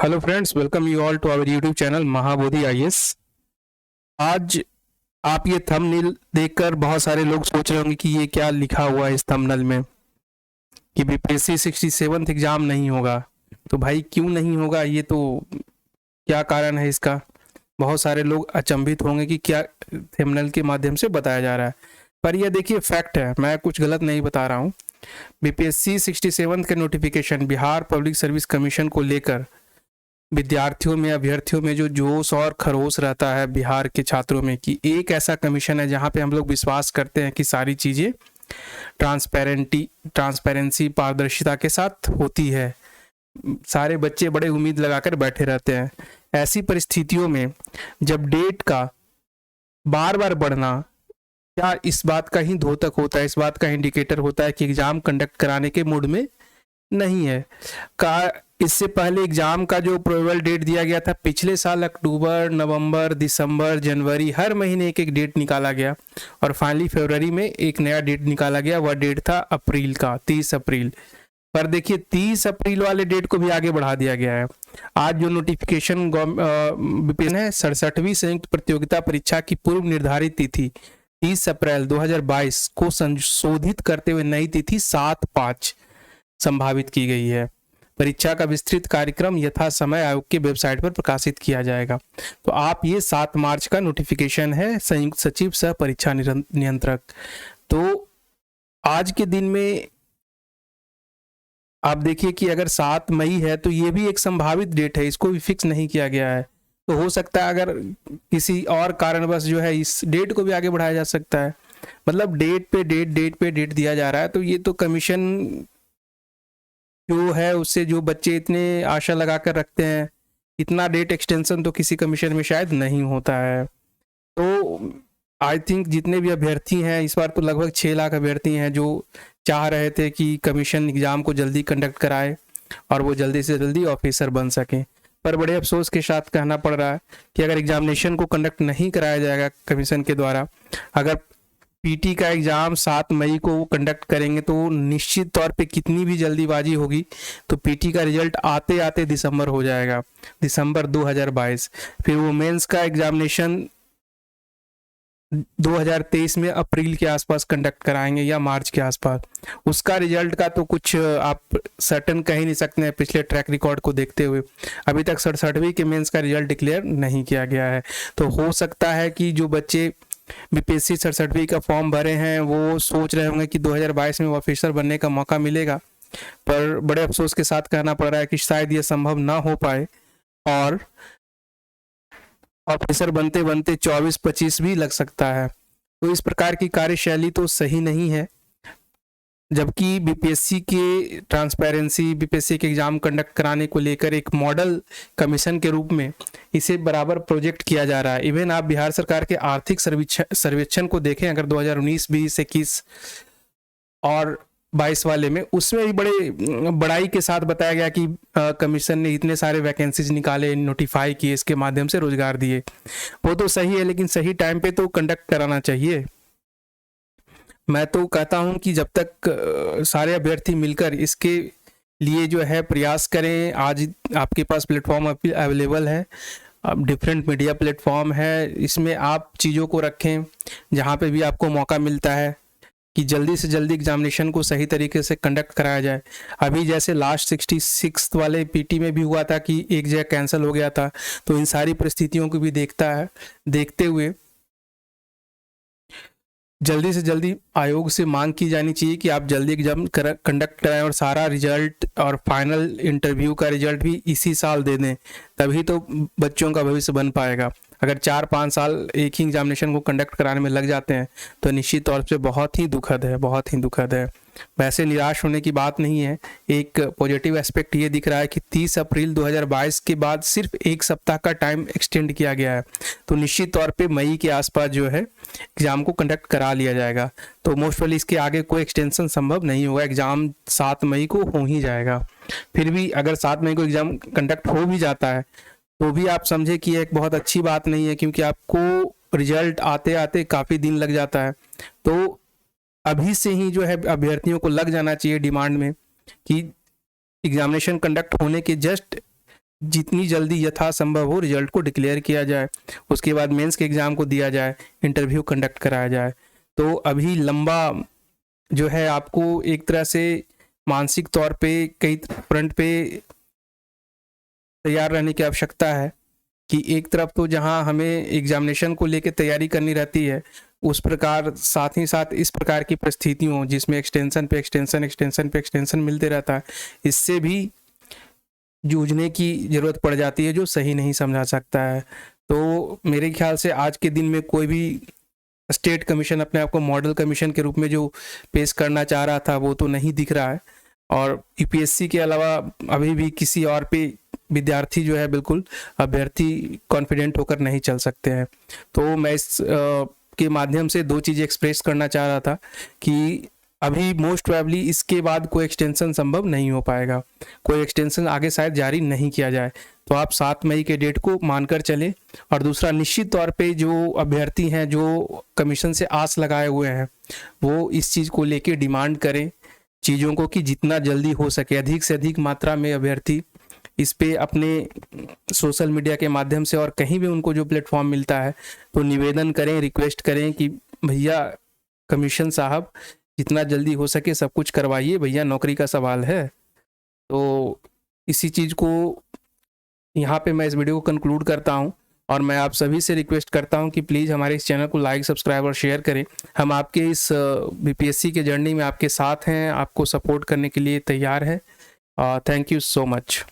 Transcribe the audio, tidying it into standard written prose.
Hello friends, welcome you all to our YouTube channel Mahabodhi IAS. आज आप ये thumbnail देखकर बहुत सारे लोग सोच रहे होंगे कि ये क्या लिखा हुआ है इस थंबनेल में कि बीपीएससी 67th एग्जाम नहीं होगा। तो भाई क्यों नहीं होगा, ये तो क्या कारण है इसका। बहुत सारे लोग अचंभित होंगे कि क्या थंबनेल के माध्यम से बताया जा रहा है, पर यह देखिए फैक्ट है, मैं कुछ गलत नहीं बता रहा हूँ। बीपीएससी 67 के notification Bihar public service commission को लेकर विद्यार्थियों में, अभ्यर्थियों में जो जोश और खरोश रहता है बिहार के छात्रों में कि एक ऐसा कमीशन है जहां पे हम लोग विश्वास करते हैं कि सारी चीज़ें ट्रांसपेरेंसी, पारदर्शिता के साथ होती है। सारे बच्चे बड़े उम्मीद लगाकर बैठे रहते हैं। ऐसी परिस्थितियों में जब डेट का बार बार बढ़ना क्या इस बात का ही द्योतक होता है, इस बात का इंडिकेटर होता है कि एग्जाम कंडक्ट कराने के मूड में नहीं है। का इससे पहले एग्जाम का जो प्रोबेबल डेट दिया गया था पिछले साल अक्टूबर, नवंबर, दिसंबर, जनवरी, हर महीने एक एक डेट निकाला गया और फाइनली फरवरी में एक नया डेट निकाला गया। वह डेट था अप्रैल का 30 अप्रैल। पर देखिए 30 अप्रैल वाले डेट को भी आगे बढ़ा दिया गया है। आज जो नोटिफिकेशन है 67वीं संयुक्त प्रतियोगिता परीक्षा की पूर्व निर्धारित तिथि 30 अप्रैल 2022 को संशोधित करते हुए नई तिथि 7/5 संभावित की गई है। परीक्षा का विस्तृत कार्यक्रम यथा समय आयोग के वेबसाइट पर प्रकाशित किया जाएगा। तो आप ये 7 मार्च का नोटिफिकेशन है संयुक्त सचिव सह परीक्षा नियंत्रक। तो आज के दिन में आप देखिए कि अगर 7 मई है तो ये भी एक संभावित डेट है, इसको भी फिक्स नहीं किया गया है। तो हो सकता है अगर किसी और कारणवश जो है इस डेट को भी आगे बढ़ाया जा सकता है। मतलब डेट पे डेट दिया जा रहा है। तो ये तो कमीशन जो है उससे जो बच्चे इतने आशा लगाकर रखते हैं, इतना डेट एक्सटेंशन तो किसी कमीशन में शायद नहीं होता है। तो आई थिंक जितने भी अभ्यर्थी हैं इस बार तो लगभग 6 लाख अभ्यर्थी हैं जो चाह रहे थे कि कमीशन एग्ज़ाम को जल्दी कंडक्ट कराए और वो जल्दी से जल्दी ऑफिसर बन सकें। पर बड़े अफसोस के साथ कहना पड़ रहा है कि अगर एग्जामिनेशन को कंडक्ट नहीं कराया जाएगा कमीशन के द्वारा, अगर पीटी का एग्ज़ाम 7 मई को कंडक्ट करेंगे तो निश्चित तौर पे कितनी भी जल्दीबाजी होगी तो पीटी का रिजल्ट आते आते दिसंबर हो जाएगा, दिसंबर 2022। फिर वो मेंस का एग्जामिनेशन 2023 में अप्रैल के आसपास कंडक्ट कराएंगे या मार्च के आसपास। उसका रिजल्ट का तो कुछ आप सर्टन कह ही नहीं सकते हैं पिछले ट्रैक रिकॉर्ड को देखते हुए। अभी तक 67वीं के मेंस का रिजल्ट डिक्लेयर नहीं किया गया है। तो हो सकता है कि जो बच्चे बीपीएससी 67वीं का फॉर्म भरे हैं वो सोच रहे होंगे कि 2022 में वो ऑफिसर बनने का मौका मिलेगा, पर बड़े अफसोस के साथ कहना पड़ रहा है कि शायद ये संभव ना हो पाए और ऑफिसर बनते बनते 24-25 भी लग सकता है। तो इस प्रकार की कार्यशैली तो सही नहीं है। जबकि बीपीएससी के ट्रांसपेरेंसी, बीपीएससी के एग्जाम कंडक्ट कराने को लेकर एक मॉडल कमीशन के रूप में इसे बराबर प्रोजेक्ट किया जा रहा है। इवन आप बिहार सरकार के आर्थिक सर्वेक्षण को देखें, अगर 2019, 20, 21 और 22 वाले में, उसमें भी बड़े बड़ाई के साथ बताया गया कि कमीशन ने इतने सारे वैकेंसीज निकाले, नोटिफाई किए, इसके माध्यम से रोजगार दिए। वो तो सही है, लेकिन सही टाइम पे तो कंडक्ट कराना चाहिए। मैं तो कहता हूं कि जब तक सारे अभ्यर्थी मिलकर इसके लिए जो है प्रयास करें। आज आपके पास प्लेटफॉर्म अवेलेबल है, अब डिफरेंट मीडिया प्लेटफॉर्म है, इसमें आप चीज़ों को रखें जहाँ पे भी आपको मौका मिलता है कि जल्दी से जल्दी एग्जामिनेशन को सही तरीके से कंडक्ट कराया जाए। अभी जैसे लास्ट 66 वाले पीटी में भी हुआ था कि एक जगह कैंसिल हो गया था। तो इन सारी परिस्थितियों को भी देखते हुए जल्दी से जल्दी आयोग से मांग की जानी चाहिए कि आप जल्दी एग्जाम कंडक्ट कराएं और सारा रिजल्ट और फाइनल इंटरव्यू का रिजल्ट भी इसी साल दे दें, तभी तो बच्चों का भविष्य बन पाएगा। अगर 4-5 साल एक ही एग्जामिनेशन को कंडक्ट कराने में लग जाते हैं तो निश्चित तौर से बहुत ही दुखद है, बहुत ही दुखद है। वैसे निराश होने की बात नहीं है। एक पॉजिटिव एस्पेक्ट ये दिख रहा है कि 30 अप्रैल 2022 के बाद सिर्फ 1 सप्ताह का टाइम एक्सटेंड किया गया है, तो निश्चित तौर पे मई के आसपास जो है एग्ज़ाम को कंडक्ट करा लिया जाएगा। तो मोस्ट प्रोबेबली इसके आगे कोई एक्सटेंशन संभव नहीं होगा, एग्ज़ाम 7 मई को हो ही जाएगा। फिर भी अगर 7 मई को एग्ज़ाम कंडक्ट हो भी जाता है तो भी आप समझे कि एक बहुत अच्छी बात नहीं है, क्योंकि आपको रिजल्ट आते आते काफ़ी दिन लग जाता है। तो अभी से ही जो है अभ्यर्थियों को लग जाना चाहिए डिमांड में कि एग्जामिनेशन कंडक्ट होने के जस्ट जितनी जल्दी यथासंभव हो रिजल्ट को डिक्लेयर किया जाए, उसके बाद मेंस के एग्ज़ाम को दिया जाए, इंटरव्यू कंडक्ट कराया जाए। तो अभी लंबा जो है आपको एक तरह से मानसिक तौर पे कई फ्रंट पे तैयार रहने की आवश्यकता है कि एक तरफ तो जहां हमें एग्जामिनेशन को लेकर तैयारी करनी रहती है, उस प्रकार साथ ही साथ इस प्रकार की परिस्थितियों जिसमें एक्सटेंशन पे एक्सटेंशन एक्सटेंशन पे एक्सटेंशन मिलते रहता है, इससे भी जूझने की ज़रूरत पड़ जाती है, जो सही नहीं समझा सकता है। तो मेरे ख्याल से आज के दिन में कोई भी स्टेट कमीशन अपने आप को मॉडल कमीशन के रूप में जो पेश करना चाह रहा था वो तो नहीं दिख रहा है, और यूपीएससी के अलावा अभी भी किसी और पे विद्यार्थी जो है बिल्कुल अभ्यर्थी कॉन्फिडेंट होकर नहीं चल सकते हैं। तो मैं इस के माध्यम से दो चीज़ें एक्सप्रेस करना चाह रहा था कि अभी मोस्ट प्रोबेबली इसके बाद कोई एक्सटेंशन संभव नहीं हो पाएगा, कोई एक्सटेंशन आगे शायद जारी नहीं किया जाए। तो आप 7 मई के डेट को मानकर चलें। और दूसरा, निश्चित तौर पे जो अभ्यर्थी हैं जो कमीशन से आस लगाए हुए हैं, वो इस चीज़ को लेके डिमांड करें चीज़ों को कि जितना जल्दी हो सके अधिक से अधिक मात्रा में अभ्यर्थी इस पे अपने सोशल मीडिया के माध्यम से और कहीं भी उनको जो प्लेटफॉर्म मिलता है तो निवेदन करें, रिक्वेस्ट करें कि भैया कमीशन साहब जितना जल्दी हो सके सब कुछ करवाइए, भैया नौकरी का सवाल है। तो इसी चीज़ को यहाँ पे मैं इस वीडियो को कंक्लूड करता हूँ, और मैं आप सभी से रिक्वेस्ट करता हूँ कि प्लीज़ हमारे इस चैनल को लाइक, सब्सक्राइब और शेयर करें। हम आपके इस बीपीएससी के जर्नी में आपके साथ हैं, आपको सपोर्ट करने के लिए तैयार हैं। Thank you so much.